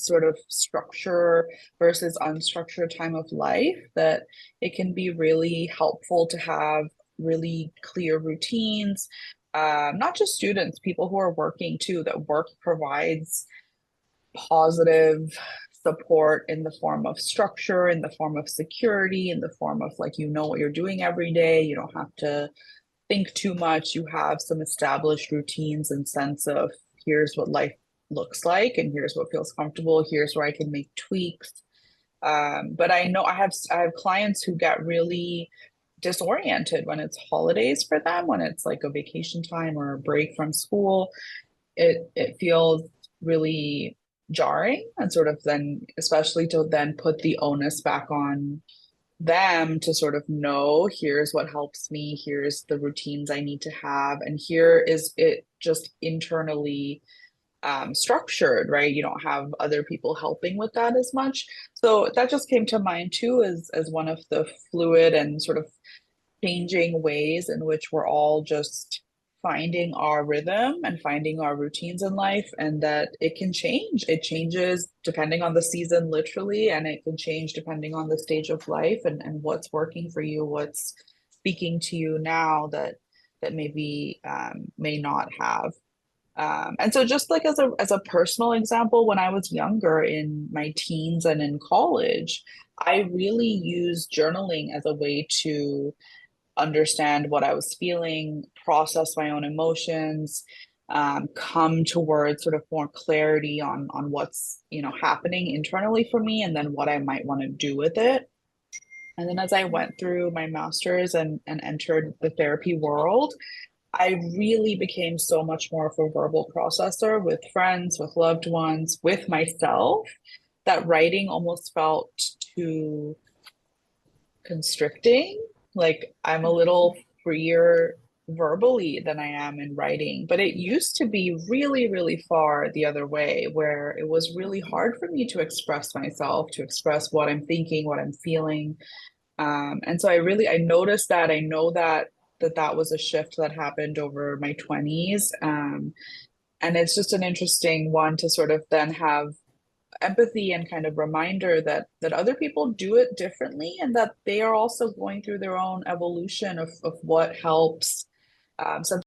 sort of structure versus unstructured time of life, that it can be really helpful to have really clear routines. Not just students, people who are working too, that work provides positive support in the form of structure, in the form of security, in the form of like, you know what you're doing every day. You don't have to think too much. You have some established routines and sense of here's what life looks like and here's what feels comfortable. Here's where I can make tweaks. But I know I have clients who get really disoriented when it's holidays for them, when it's like a vacation time or a break from school. It feels really jarring, and sort of then especially to then put the onus back on them to sort of know here's what helps me, here's the routines I need to have, and here is it just internally structured, right? You don't have other people helping with that as much. So that just came to mind too as one of the fluid and sort of changing ways in which we're all just finding our rhythm and finding our routines in life, and that it can change. It changes depending on the season, literally, and it can change depending on the stage of life and what's working for you, what's speaking to you now that maybe may not have. And so just like as a personal example, when I was younger in my teens and in college, I really used journaling as a way to understand what I was feeling, process my own emotions, come towards sort of more clarity on what's, happening internally for me, and then what I might want to do with it. And then as I went through my master's and entered the therapy world, I really became so much more of a verbal processor with friends, with loved ones, with myself, that writing almost felt too constricting. Like I'm a little freer verbally than I am in writing, but it used to be really, really far the other way, where it was really hard for me to express myself, to express what I'm thinking, what I'm feeling. And so I noticed that. I know that was a shift that happened over my 20s. And it's just an interesting one to sort of then have empathy and kind of reminder that other people do it differently, and that they are also going through their own evolution of what helps. Some